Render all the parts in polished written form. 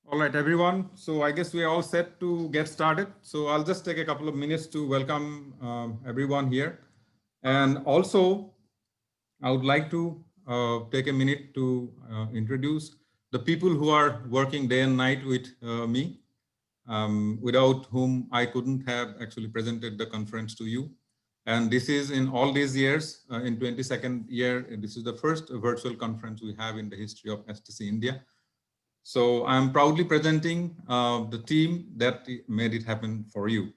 All right, everyone. So I guess we are all set to get started. So I'll just take a couple of minutes to welcome everyone here. And also, I would like to take a minute to introduce the people who are working day and night with me, without whom I couldn't have actually presented the conference to you. And this is in all these years, in 22nd year, this is the first virtual conference we have in the history of STC India. So I'm proudly presenting the team that made it happen for you.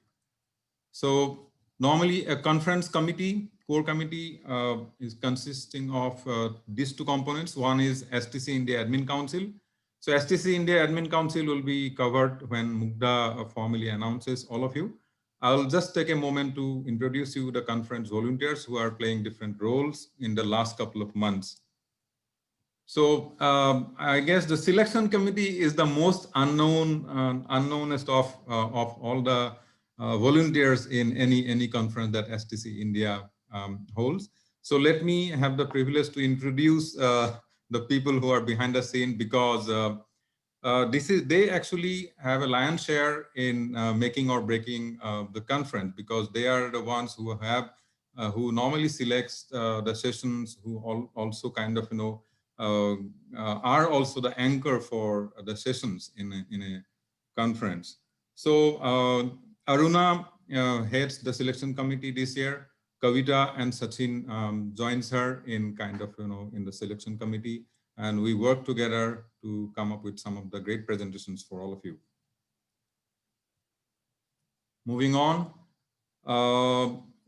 So normally a conference committee, core committee is consisting of these two components. One is STC India Admin Council. So STC India Admin Council will be covered when Mugdha formally announces all of you. I'll just take a moment to introduce you the conference volunteers who are playing different roles in the last couple of months. So I guess the selection committee is the most unknownest of all the volunteers in any conference that STC India holds. So let me have the privilege to introduce the people who are behind the scene, because they actually have a lion's share in making or breaking the conference, because they are the ones who have who normally selects the sessions, who also kind of are also the anchor for the sessions in a conference. So Aruna heads the selection committee this year. Kavita and Sachin joins her in kind of in the selection committee, and we work together to come up with some of the great presentations for all of you. Moving on,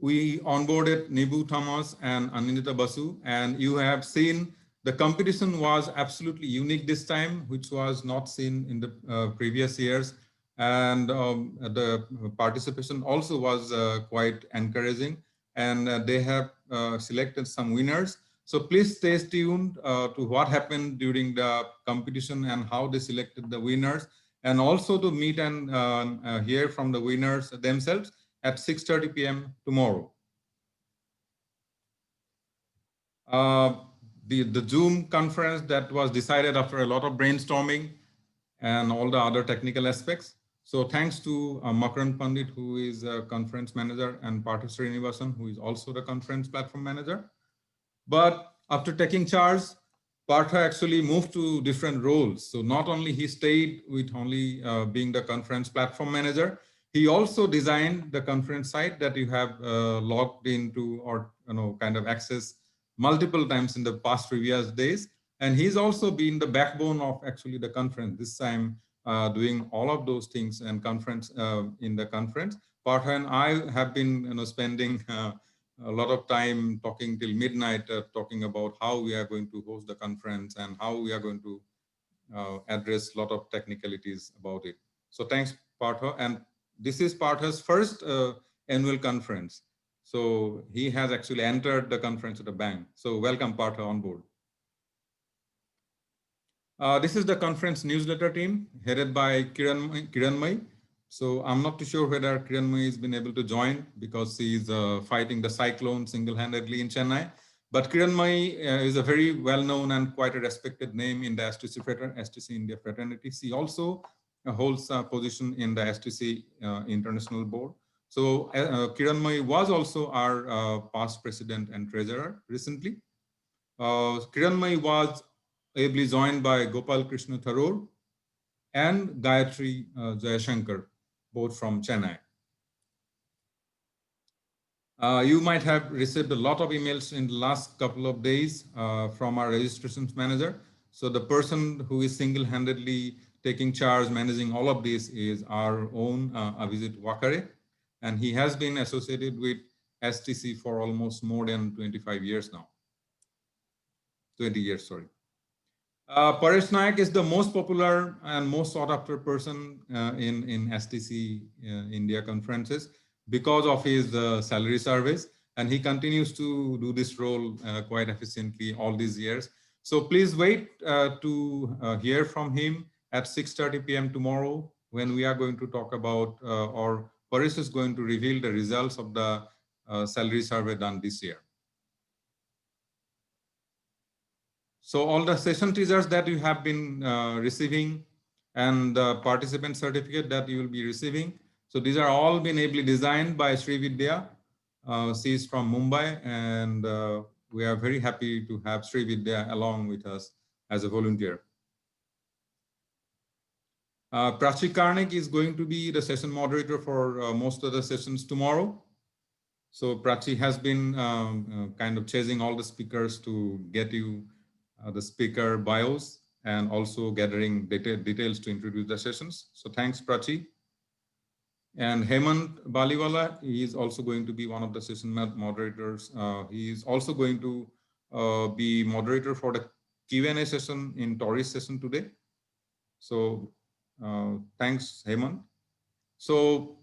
we onboarded Nibu Thomas and Anindita Basu, and you have seen the competition was absolutely unique this time, which was not seen in the previous years. And the participation also was quite encouraging, and they have selected some winners. So please stay tuned to what happened during the competition and how they selected the winners, and also to meet and hear from the winners themselves at 6:30 p.m. tomorrow. Uh, the Zoom conference that was decided after a lot of brainstorming and all the other technical aspects. So thanks to Makaran Pandit, who is a conference manager, and Partha Srinivasan, who is also the conference platform manager. But after taking charge, Partha actually moved to different roles. So not only he stayed with only being the conference platform manager, he also designed the conference site that you have logged into or kind of access multiple times in the past previous days. And he's also been the backbone of actually the conference this time, doing all of those things and conference in the conference. Partha and I have been spending a lot of time talking till midnight, talking about how we are going to host the conference and how we are going to address a lot of technicalities about it. So thanks, Partha. And this is Partha's first annual conference. So he has actually entered the conference at a bang. So welcome, Partha, on board. This is the conference newsletter team headed by Kiranmay. So I'm not too sure whether Kiranmay has been able to join because he's fighting the cyclone single-handedly in Chennai. But Kiranmay is a very well-known and quite a respected name in the STC India fraternity. She also holds a position in the STC International Board. So Kiranmay was also our past president and treasurer recently. Kiranmay was ably joined by Gopal Krishna Tharoor and Gayatri Jayashankar, both from Chennai. You might have received a lot of emails in the last couple of days from our registrations manager. So the person who is single-handedly taking charge, managing all of this is our own Abhijit Wakare. And he has been associated with STC for almost more than 25 years now. 20 years, sorry. Paresh Naik is the most popular and most sought after person in STC India conferences because of his salary service, and he continues to do this role quite efficiently all these years. So please wait to hear from him at 6:30 p.m. tomorrow when we are going to talk about, or Paresh is going to reveal the results of the salary survey done this year. So all the session teasers that you have been receiving and the participant certificate that you will be receiving. So these are all been ably designed by Sri Vidya. She is from Mumbai, and we are very happy to have Sri Vidya along with us as a volunteer. Prachi Karnik is going to be the session moderator for most of the sessions tomorrow. So Prachi has been kind of chasing all the speakers to get you the speaker bios and also gathering details to introduce the sessions. So thanks, Prachi. And Hemant Baliwala, he is also going to be one of the session moderators. He is also going to be moderator for the Q&A session in Tori's session today. So thanks, Hemant. So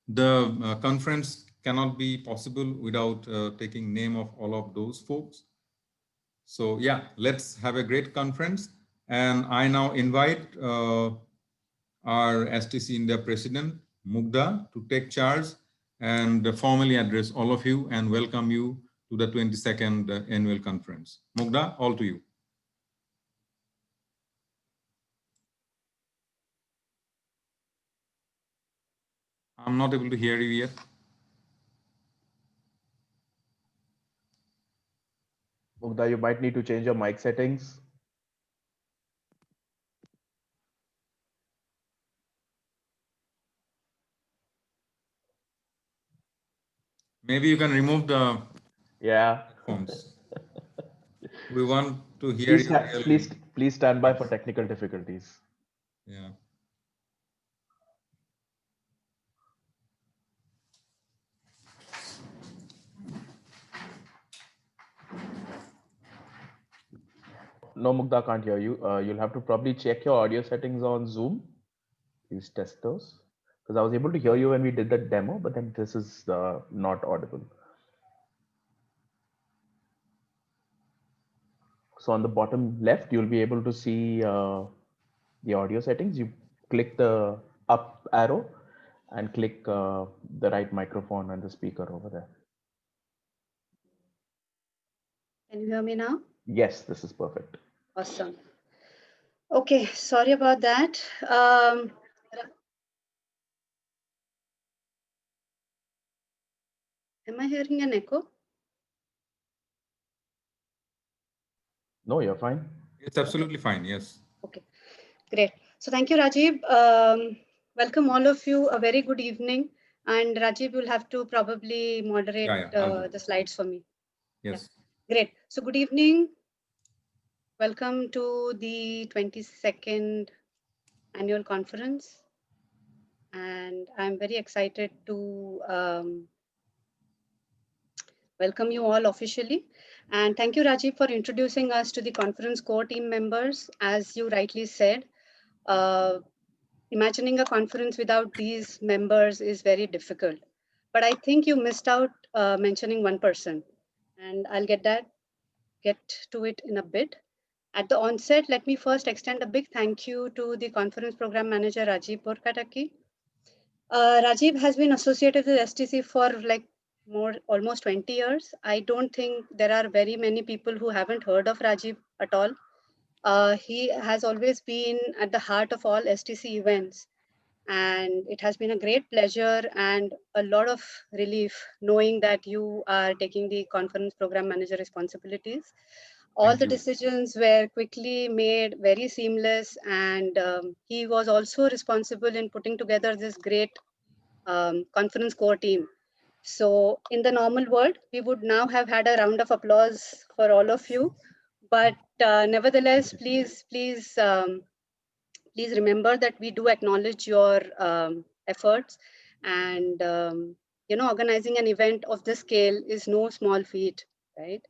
the conference cannot be possible without taking name of all of those folks. So yeah, let's have a great conference. And I now invite our STC India President, Mugdha, to take charge and formally address all of you and welcome you to the 22nd annual conference. Mugdha, all to you. I'm not able to hear you yet. Mugdha, you might need to change your mic settings. Maybe you can remove the headphones. We want to hear you really. Please stand by for technical difficulties. Yeah. No, Mugdha can't hear you. You'll have to probably check your audio settings on Zoom. Please test those. Because I was able to hear you when we did the demo, but then this is not audible. So on the bottom left, you'll be able to see the audio settings. You click the up arrow and click the right microphone and the speaker over there. Can you hear me now? Yes, this is perfect. Awesome. Okay, sorry about that. Am I hearing an echo? No, you're fine. It's absolutely fine. Yes. Okay, great. So thank you, Rajiv. Welcome all of you. A very good evening. And Rajiv will have to probably moderate the slides for me. Yes. Yeah. Great. So good evening. Welcome to the 22nd annual conference. And I'm very excited to welcome you all officially. And thank you, Rajiv, for introducing us to the conference core team members. As you rightly said, imagining a conference without these members is very difficult. But I think you missed out mentioning one person, and I'll get to it in a bit. At the onset, let me first extend a big thank you to the conference program manager, Rajiv Borkataki. Rajiv has been associated with STC for like almost 20 years. I don't think there are very many people who haven't heard of Rajiv at all. He has always been at the heart of all STC events. And it has been a great pleasure and a lot of relief knowing that you are taking the conference program manager responsibilities. All the decisions were quickly made, very seamless, and he was also responsible in putting together this great conference core team. So in the normal world, we would now have had a round of applause for all of you. But nevertheless, please remember that we do acknowledge your efforts, and organizing an event of this scale is no small feat, right?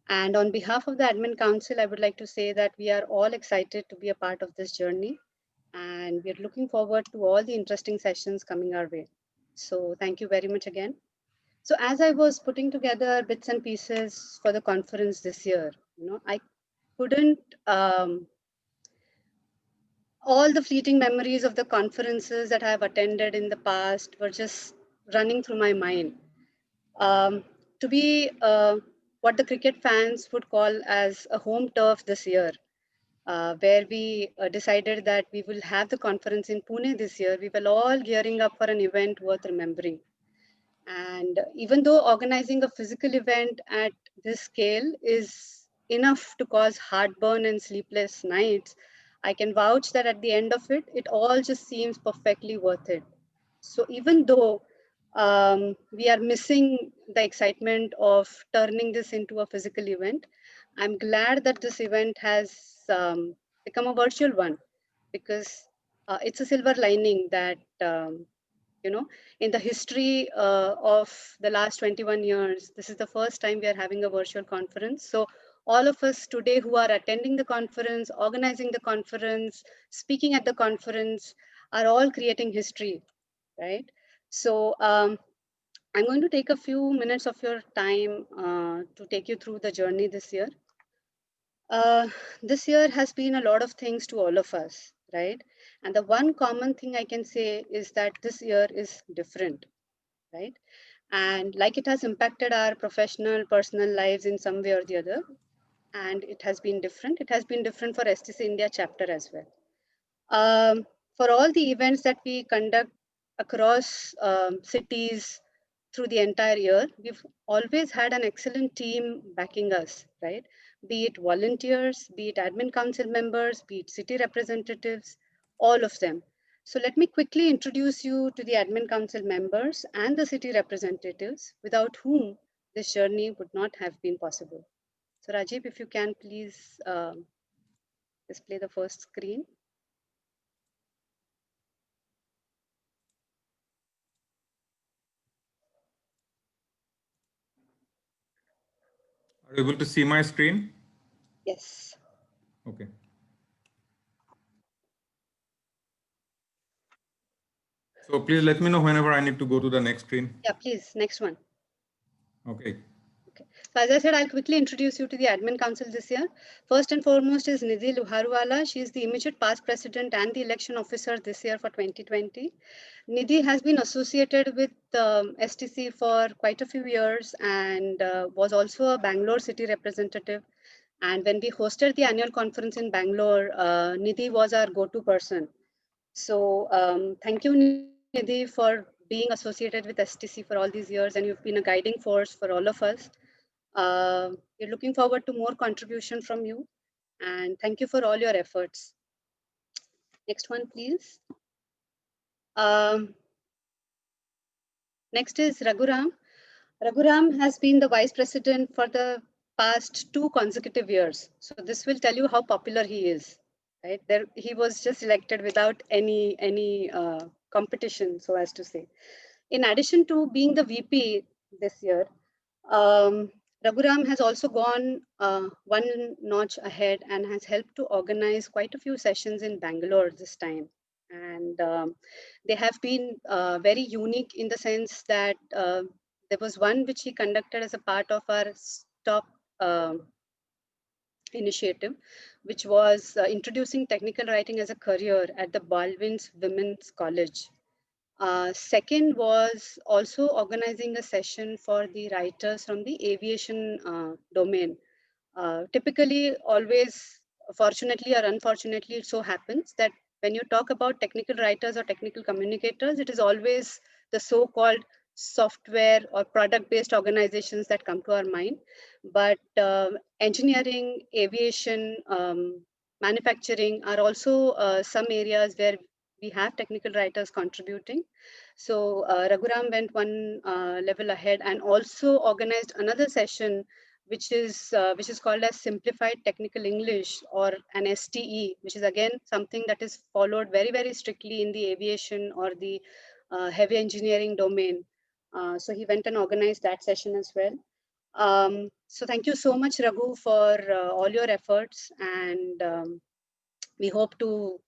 And on behalf of the Admin Council, I would like to say that we are all excited to be a part of this journey, and we're looking forward to all the interesting sessions coming our way. So thank you very much again. So as I was putting together bits and pieces for the conference this year, I couldn't all the fleeting memories of the conferences that I have attended in the past were just running through my mind. To be what the cricket fans would call as a home turf this year, where we decided that we will have the conference in Pune this year. We were all gearing up for an event worth remembering. And even though organizing a physical event at this scale is enough to cause heartburn and sleepless nights, I can vouch that at the end of it, it all just seems perfectly worth it. So even though we are missing the excitement of turning this into a physical event, I'm glad that this event has become a virtual one, because it's a silver lining that in the history of the last 21 years, this is the first time we are having a virtual conference. So all of us today who are attending the conference, organizing the conference, speaking at the conference, are all creating history, right? So I'm going to take a few minutes of your time to take you through the journey this year. This year has been a lot of things to all of us, right? And the one common thing I can say is that this year is different, right? And like it has impacted our professional, personal lives in some way or the other, and it has been different. It has been different for STC India chapter as well. For all the events that we conduct across cities through the entire year, we've always had an excellent team backing us, right? Be it volunteers, be it admin council members, be it city representatives, all of them. So let me quickly introduce you to the admin council members and the city representatives, without whom this journey would not have been possible. So Rajiv, if you can please display the first screen. Are you able to see my screen? Yes. Okay. So please let me know whenever I need to go to the next screen. Yeah, please, next one. Okay. Okay. So as I said, I'll quickly introduce you to the admin council this year. First and foremost is Nidhi Luharuwala. She is the immediate past president and the election officer this year for 2020. Nidhi has been associated with STC for quite a few years and was also a Bangalore city representative. And when we hosted the annual conference in Bangalore, Nidhi was our go-to person. So thank you, Nidhi, for being associated with STC for all these years, and you've been a guiding force for all of us. We're looking forward to more contribution from you, and thank you for all your efforts. Next one, please. Next is Raghuram. Raghuram has been the vice president for the past 2 consecutive years. So this will tell you how popular he is. Right there, he was just elected without any competition, so as to say. In addition to being the VP this year, Raghuram has also gone one notch ahead and has helped to organize quite a few sessions in Bangalore this time. And they have been very unique in the sense that there was one which he conducted as a part of our STOP initiative, which was introducing technical writing as a career at the Baldwin's Women's College. Second was also organizing a session for the writers from the aviation domain. Typically, always, fortunately or unfortunately, it so happens that when you talk about technical writers or technical communicators, it is always the so-called software or product-based organizations that come to our mind. But engineering, aviation, manufacturing are also some areas where we have technical writers contributing. So Raghuram went one level ahead and also organized another session, which is called as Simplified Technical English, or an STE, which is again something that is followed very, very strictly in the aviation or the heavy engineering domain. So he went and organized that session as well. So thank you so much, Raghu, for all your efforts, and we hope to,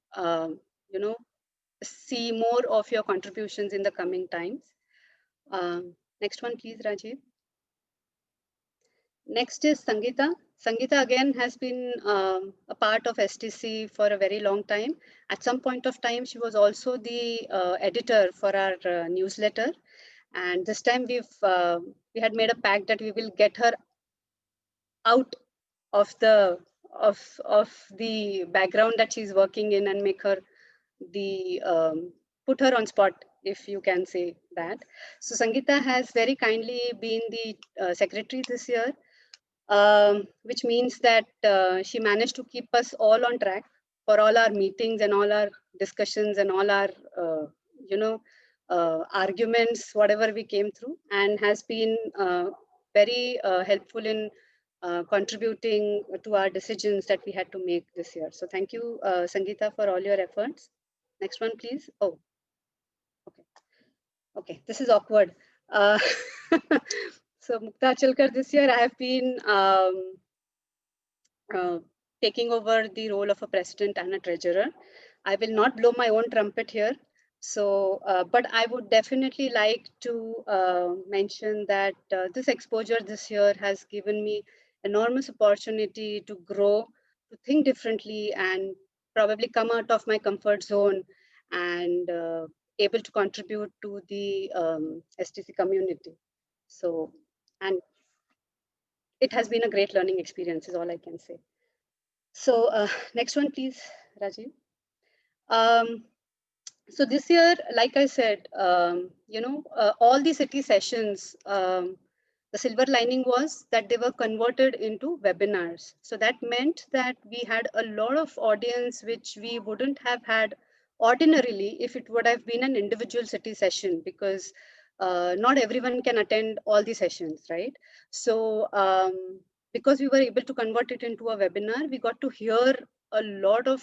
see more of your contributions in the coming times. Next one, please, Rajiv. Next is Sangeeta. Sangeeta again has been a part of STC for a very long time. At some point of time, she was also the editor for our newsletter. And this time we had made a pact that we will get her out of the of the background that she's working in and make her put her on spot, if you can say that. So Sangeeta has very kindly been the secretary this year, which means that she managed to keep us all on track for all our meetings and all our discussions and all our, arguments, whatever we came through, and has been very helpful in contributing to our decisions that we had to make this year. So thank you, Sangeeta, for all your efforts. Next one, please. Oh, okay. Okay, this is awkward. So Mukta Achalkar, this year I have been taking over the role of a president and a treasurer. I will not blow my own trumpet here. So, but I would definitely like to mention that this exposure this year has given me enormous opportunity to grow, to think differently, and probably come out of my comfort zone and able to contribute to the STC community. So, and it has been a great learning experience is all I can say. So next one, please, Rajiv. So this year, like I said, all the city sessions, the silver lining was that they were converted into webinars. So that meant that we had a lot of audience, which we wouldn't have had ordinarily if it would have been an individual city session, because not everyone can attend all the sessions, right? So because we were able to convert it into a webinar, we got to hear a lot of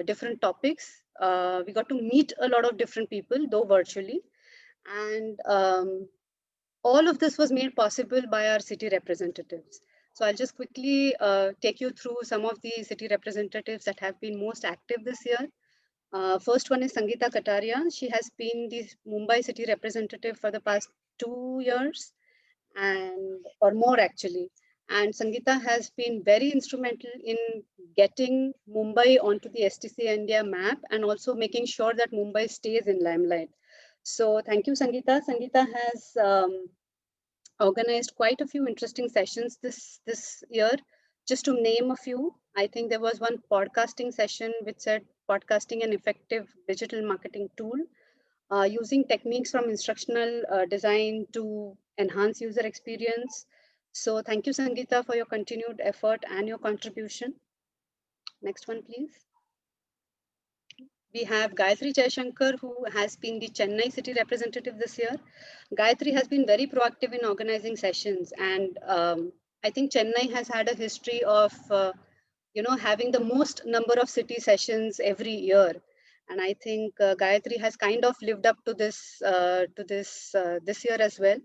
different topics. We got to meet a lot of different people, though virtually. And all of this was made possible by our city representatives. So I'll just quickly take you through some of the city representatives that have been most active this year. First one is Sangeeta Kataria. She has been the Mumbai city representative for the past 2 years or more actually. And Sangeeta has been very instrumental in getting Mumbai onto the STC India map and also making sure that Mumbai stays in limelight. So thank you, Sangeeta. Sangeeta has organized quite a few interesting sessions this year. Just to name a few, I think there was one podcasting session which said podcasting an effective digital marketing tool, using techniques from instructional design to enhance user experience. So thank you, Sangeeta, for your continued effort and your contribution. Next one, please. We have Gayatri Jaishankar, who has been the Chennai city representative this year. Gayatri has been very proactive in organizing sessions, and I think Chennai has had a history of having the most number of city sessions every year. And I think Gayatri has kind of lived up to this this year as well,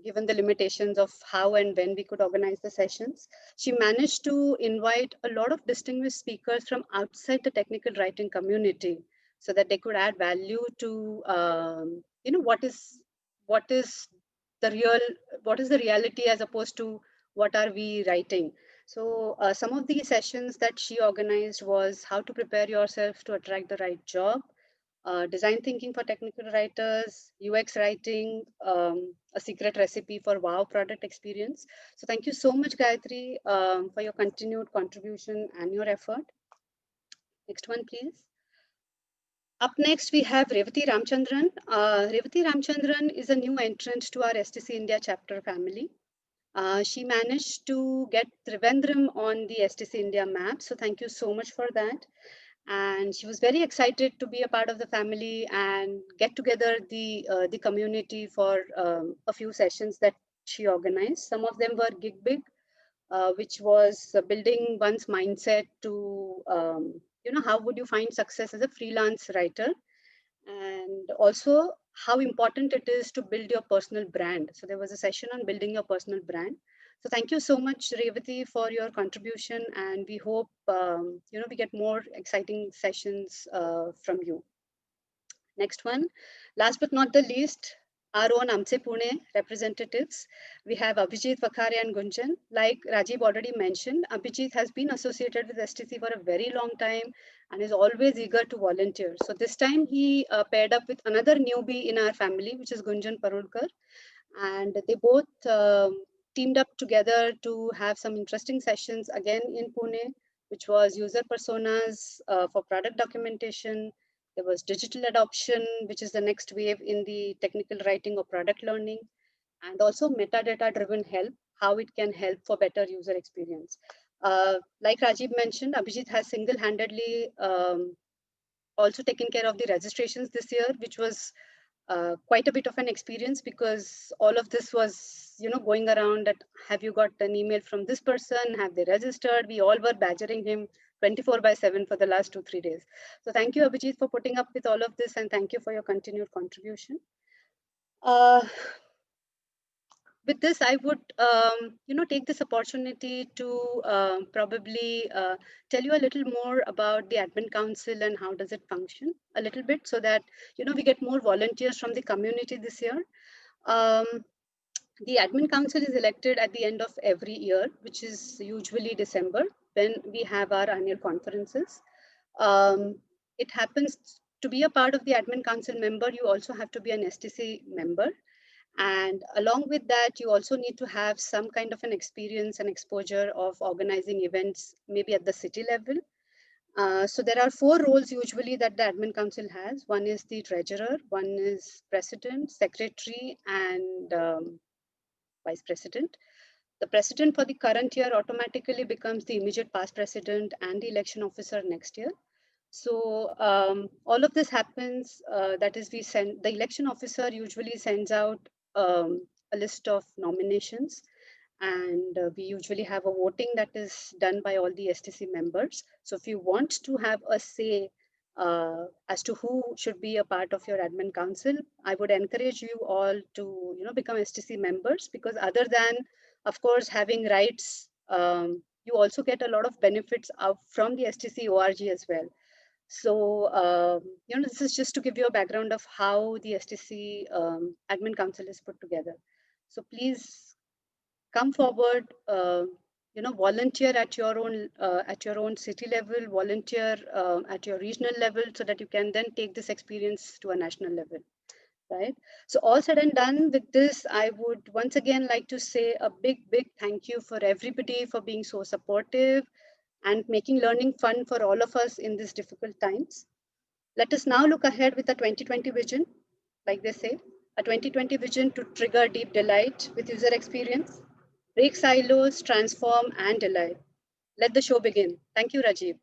given the limitations of how and when we could organize the sessions. She managed to invite a lot of distinguished speakers from outside the technical writing community so that they could add value to, what is the reality as opposed to what are we writing. So some of the sessions that she organized was how to prepare yourself to attract the right job, design thinking for technical writers, UX writing, a secret recipe for wow product experience. So thank you so much, Gayatri, for your continued contribution and your effort. Next one, please. Up next, we have Revati Ramchandran. Revati Ramchandran is a new entrant to our STC India chapter family. She managed to get Trivandrum on the STC India map. So thank you so much for that. And she was very excited to be a part of the family and get together the community for a few sessions that she organized. Some of them were Gig Big, which was building one's mindset to, how would you find success as a freelance writer? And also how important it is to build your personal brand. So there was a session on building your personal brand. So thank you so much, Revati, for your contribution, and we hope we get more exciting sessions from you. Next one, last but not the least, our own AMSE Pune representatives. We have Abhijit Vakhare and Gunjan. Like Rajiv already mentioned, Abhijit has been associated with STC for a very long time and is always eager to volunteer. So this time he paired up with another newbie in our family, which is Gunjan Parulkar. And they both teamed up together to have some interesting sessions again in Pune, which was user personas for product documentation. There was digital adoption, which is the next wave in the technical writing or product learning, and also metadata driven help, how it can help for better user experience. Like Rajiv mentioned, Abhijit has single-handedly also taken care of the registrations this year, which was quite a bit of an experience, because all of this was, going around that, have you got an email from this person? Have they registered? We all were badgering him 24/7 for the last 2-3 days. So thank you, Abhijit, for putting up with all of this, and thank you for your continued contribution. With this, I would, take this opportunity to probably tell you a little more about the Admin Council and how does it function a little bit, so that, we get more volunteers from the community this year. The Admin Council is elected at the end of every year, which is usually December, when we have our annual conferences. It happens to be a part of the Admin Council member, you also have to be an STC member. And along with that, you also need to have some kind of an experience and exposure of organizing events, maybe at the city level. So there are 4 roles usually that the Admin Council has. One is the treasurer, one is president, secretary, and vice president. The president for the current year automatically becomes the immediate past president and the election officer next year. So all of this happens, that is, the election officer usually sends out a list of nominations, and we usually have a voting that is done by all the STC members. So if you want to have a say as to who should be a part of your Admin Council, I would encourage you all to, become STC members, because other than, of course, having rights, you also get a lot of benefits out from the STC ORG as well. So, this is just to give you a background of how the STC Admin Council is put together. So please come forward, volunteer at your own city level, volunteer at your regional level, so that you can then take this experience to a national level, right? So all said and done with this, I would once again like to say a big thank you for everybody for being so supportive and making learning fun for all of us in these difficult times. Let us now look ahead with a 2020 vision, like they say, a 2020 vision to trigger deep delight with user experience, break silos, transform, and delight. Let the show begin. Thank you, Rajiv.